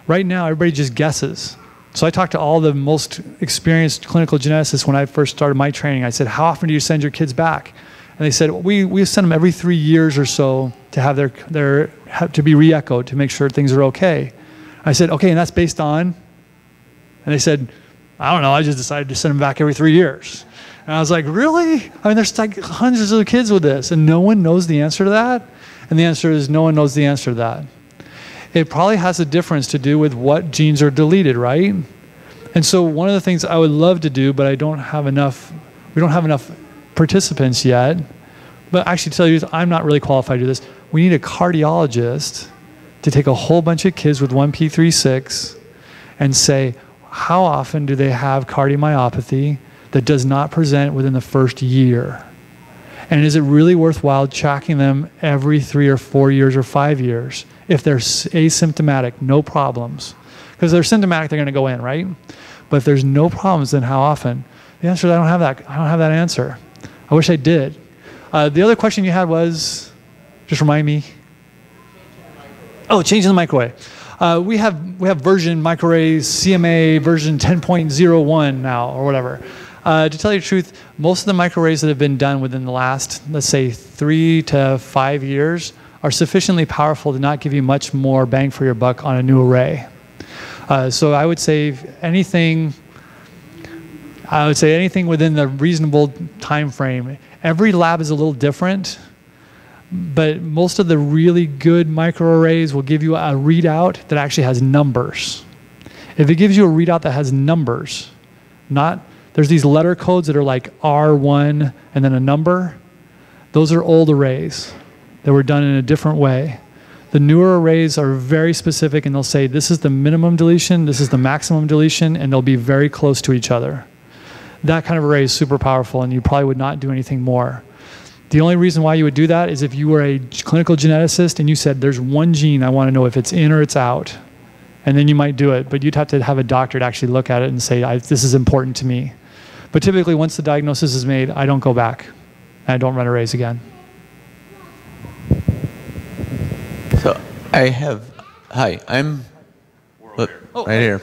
Right now, everybody just guesses. So I talked to all the most experienced clinical geneticists when I first started my training. I said, how often do you send your kids back? And they said, we send them every 3 years or so to have to be re-echoed to make sure things are okay. I said, okay, and that's based on? And they said, I don't know, I just decided to send them back every 3 years. And I was like, really? I mean, there's like hundreds of kids with this, and no one knows the answer to that? And the answer is no one knows the answer to that. It probably has a difference to do with what genes are deleted, right? And so one of the things I would love to do, but we don't have enough participants yet, but actually to tell you, I'm not really qualified to do this. We need a cardiologist to take a whole bunch of kids with 1p36 and say, how often do they have cardiomyopathy that does not present within the first year? And is it really worthwhile tracking them every 3 or 4 years or 5 years? If they're asymptomatic, no problems. Because if they're symptomatic, they're going to go in, right? But if there's no problems, then how often? The answer is I don't have that answer. I wish I did. The other question you had was, just remind me. Oh, changing the microwave. We have version microarrays CMA version 10.01 now or whatever. To tell you the truth, most of the microarrays that have been done within the last, let's say, 3 to 5 years are sufficiently powerful to not give you much more bang for your buck on a new array. So I would say anything within the reasonable time frame. Every lab is a little different, but most of the really good microarrays will give you a readout that actually has numbers. If it gives you a readout that has numbers, there's these letter codes that are like R1 and then a number. Those are old arrays that were done in a different way. The newer arrays are very specific, and they'll say this is the minimum deletion, this is the maximum deletion, and they'll be very close to each other. That kind of array is super powerful, and you probably would not do anything more. The only reason why you would do that is if you were a clinical geneticist and you said, there's one gene I want to know if it's in or it's out. And then you might do it, but you'd have to have a doctor to actually look at it and say, this is important to me. But typically, once the diagnosis is made, I don't go back. And I don't run arrays again. So hi, I'm right here.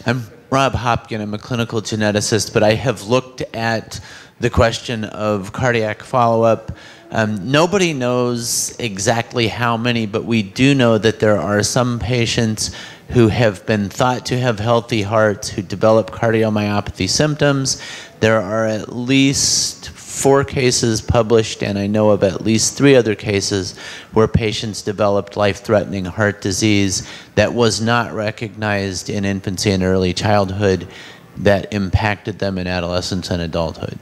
I'm Rob Hopkin. I'm a clinical geneticist, but I have looked at the question of cardiac follow-up. Nobody knows exactly how many, but we do know that there are some patients who have been thought to have healthy hearts who develop cardiomyopathy symptoms. There are at least 4 cases published, and I know of at least 3 other cases where patients developed life-threatening heart disease that was not recognized in infancy and early childhood that impacted them in adolescence and adulthood.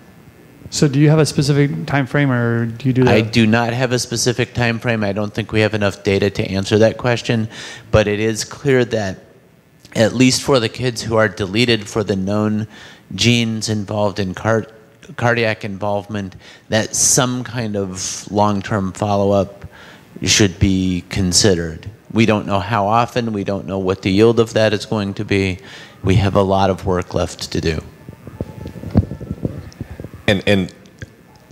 So do you have a specific time frame, or do you do that? I do not have a specific time frame. I don't think we have enough data to answer that question, but it is clear that at least for the kids who are deleted for the known genes involved in cardiac involvement, that some kind of long-term follow-up should be considered. We don't know how often. We don't know what the yield of that is going to be. We have a lot of work left to do. And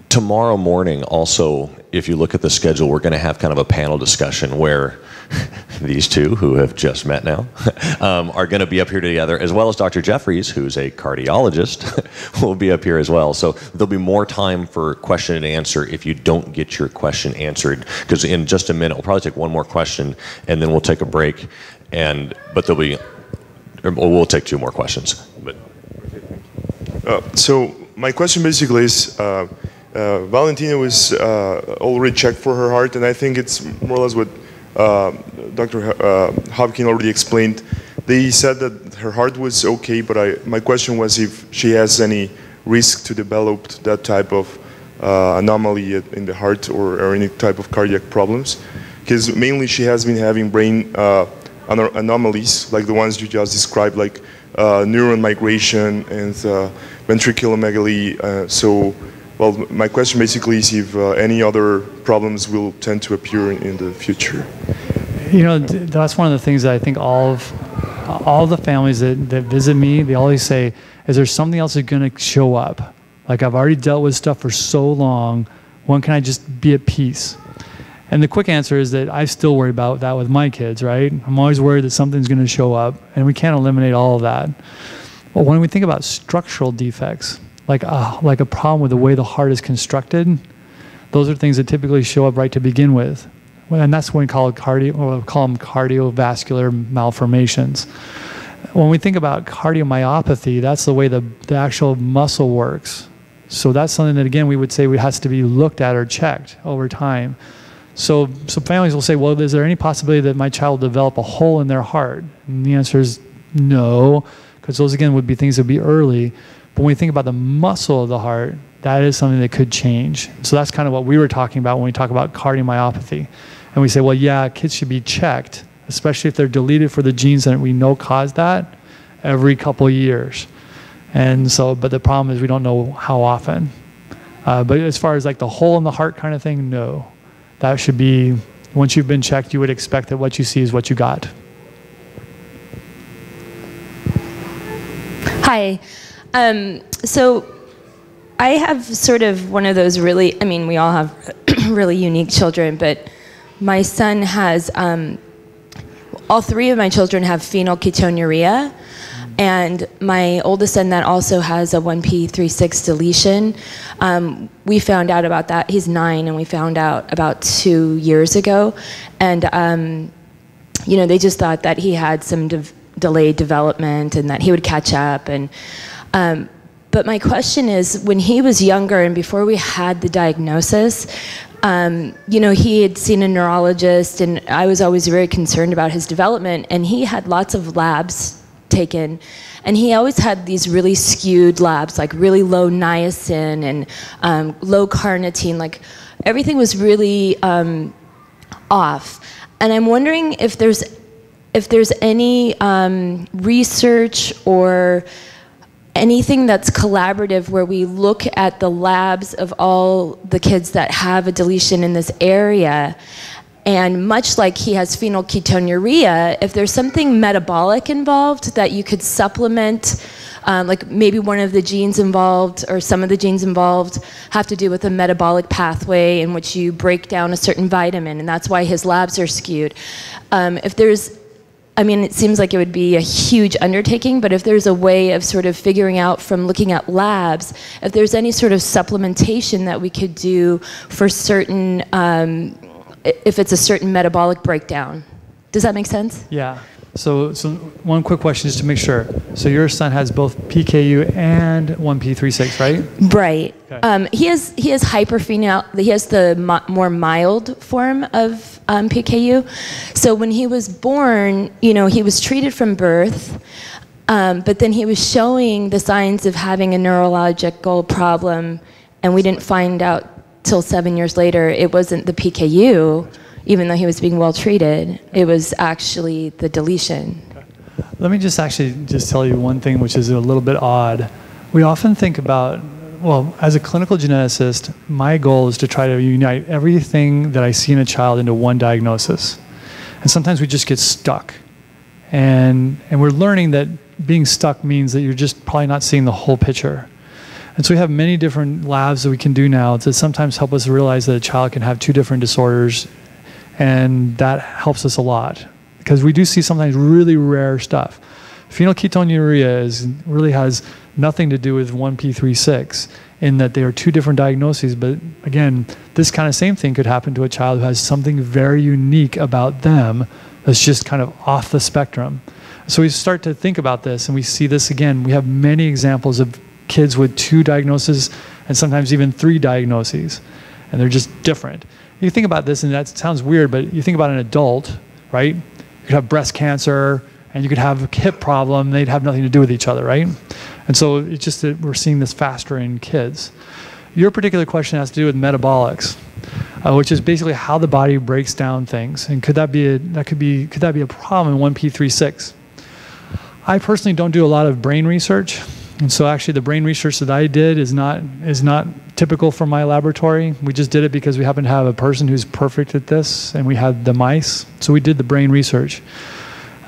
tomorrow morning also, if you look at the schedule, we're going to have kind of a panel discussion where these two, who have just met now, are going to be up here together, as well as Dr. Jeffries, who's a cardiologist, will be up here as well. So there'll be more time for question and answer if you don't get your question answered, because in just a minute, we'll probably take one more question, and then we'll take a break, but we'll take 2 more questions. So my question basically is, Valentina was already checked for her heart, and I think it's more or less what Dr. Hopkin already explained. They said that her heart was okay, but my question was if she has any risk to develop that type of anomaly in the heart or any type of cardiac problems. Because mainly she has been having brain anomalies, like the ones you just described, like neuron migration and ventriculomegaly. Well, my question basically is if any other problems will tend to appear in the future. You know, that's one of the things that I think all of the families that visit me, they always say, is there something else that's going to show up? Like, I've already dealt with stuff for so long, when can I just be at peace? And the quick answer is that I still worry about that with my kids, right? I'm always worried that something's going to show up, and we can't eliminate all of that. But when we think about structural defects, like a problem with the way the heart is constructed, those are things that typically show up right to begin with. And that's when we call them cardiovascular malformations. When we think about cardiomyopathy, that's the way the actual muscle works. So that's something that, again, we would say has to be looked at or checked over time. So families will say, well, is there any possibility that my child will develop a hole in their heart? And the answer is no, because those, again, would be things that would be early. But when we think about the muscle of the heart, that is something that could change. So that's kind of what we were talking about when we talk about cardiomyopathy. And we say, well, yeah, kids should be checked, especially if they're deleted for the genes that we know cause that, every couple of years. And so, but the problem is we don't know how often. But as far as like the hole in the heart kind of thing, no. That should be, once you've been checked, you would expect that what you see is what you got. Hi. So I have sort of one of those really, I mean, we all have really unique children, but my son has, all three of my children have phenylketonuria, and my oldest son that also has a 1p36 deletion. We found out about that, he's 9, and we found out about 2 years ago. And, you know, they just thought that he had some delayed development and that he would catch up. And but my question is, when he was younger and before we had the diagnosis, you know, he had seen a neurologist, and I was always very concerned about his development, and he had lots of labs taken, and he always had these really skewed labs, like really low niacin and low carnitine, like everything was really off. And I'm wondering if there's any research or anything that's collaborative where we look at the labs of all the kids that have a deletion in this area, and much like he has phenylketonuria, if there's something metabolic involved that you could supplement, like maybe one of the genes involved or some of the genes involved have to do with a metabolic pathway in which you break down a certain vitamin, and that's why his labs are skewed. If there's, I mean, it seems like it would be a huge undertaking, but if there's a way of sort of figuring out from looking at labs, if there's any sort of supplementation that we could do for certain, if it's a certain metabolic breakdown. Does that make sense? Yeah. So one quick question just to make sure. So your son has both PKU and 1p36, right? Right. Okay. He has hyperphenyl. He has the more mild form of PKU. So when he was born, you know, he was treated from birth, but then he was showing the signs of having a neurological problem, and we didn't find out till 7 years later it wasn't the PKU. Even though he was being well treated, it was actually the deletion. Okay. Let me just tell you one thing which is a little bit odd. We often think about, well, as a clinical geneticist, my goal is to try to unite everything that I see in a child into one diagnosis. And sometimes we just get stuck. And we're learning that being stuck means that you're just probably not seeing the whole picture. And so we have many different labs that we can do now to sometimes help us realize that a child can have 2 different disorders. And that helps us a lot because we do see sometimes really rare stuff. Phenylketonuria really has nothing to do with 1p36 in that they are 2 different diagnoses. But again, this kind of same thing could happen to a child who has something very unique about them that's just kind of off the spectrum. So we start to think about this, and we see this again. We have many examples of kids with 2 diagnoses and sometimes even 3 diagnoses, and they're just different. You think about this, and that sounds weird, but you think about an adult, right? You could have breast cancer, and you could have a hip problem. They'd have nothing to do with each other, right? And so it's just that we're seeing this faster in kids. Your particular question has to do with metabolics, which is basically how the body breaks down things. And could that be a problem in 1p36? I personally don't do a lot of brain research. And so actually the brain research that I did is not typical for my laboratory. We just did it because we happen to have a person who's perfect at this, and we had the mice. So we did the brain research.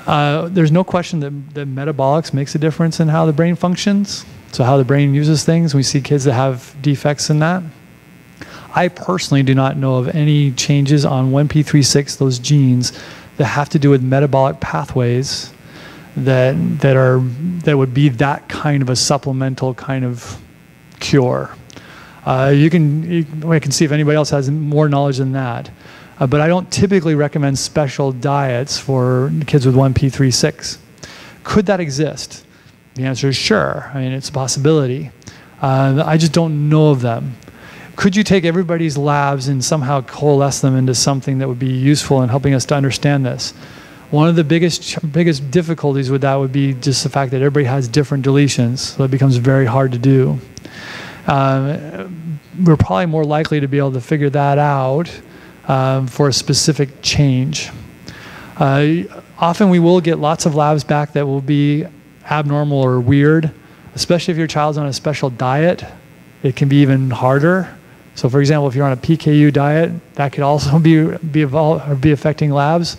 There's no question that metabolics makes a difference in how the brain functions, so how the brain uses things. We see kids that have defects in that. I personally do not know of any changes on 1p36, those genes, that have to do with metabolic pathways that would be that kind of a supplemental kind of cure. I can see if anybody else has more knowledge than that. But I don't typically recommend special diets for kids with 1p36. Could that exist? The answer is sure. I mean, it's a possibility. I just don't know of them. Could you take everybody's labs and somehow coalesce them into something that would be useful in helping us to understand this? One of the biggest difficulties with that would be just the fact that everybody has different deletions, so it becomes very hard to do. We're probably more likely to be able to figure that out for a specific change. Often we will get lots of labs back that will be abnormal or weird, especially if your child's on a special diet. It can be even harder. So for example, if you're on a PKU diet, that could also be affecting labs.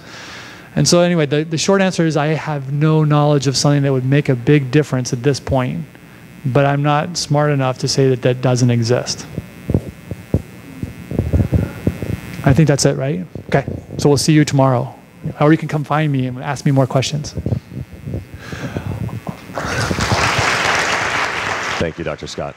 And so anyway, the short answer is I have no knowledge of something that would make a big difference at this point, but I'm not smart enough to say that that doesn't exist. I think that's it, right? Okay, so we'll see you tomorrow. Or you can come find me and ask me more questions. Thank you, Dr. Scott.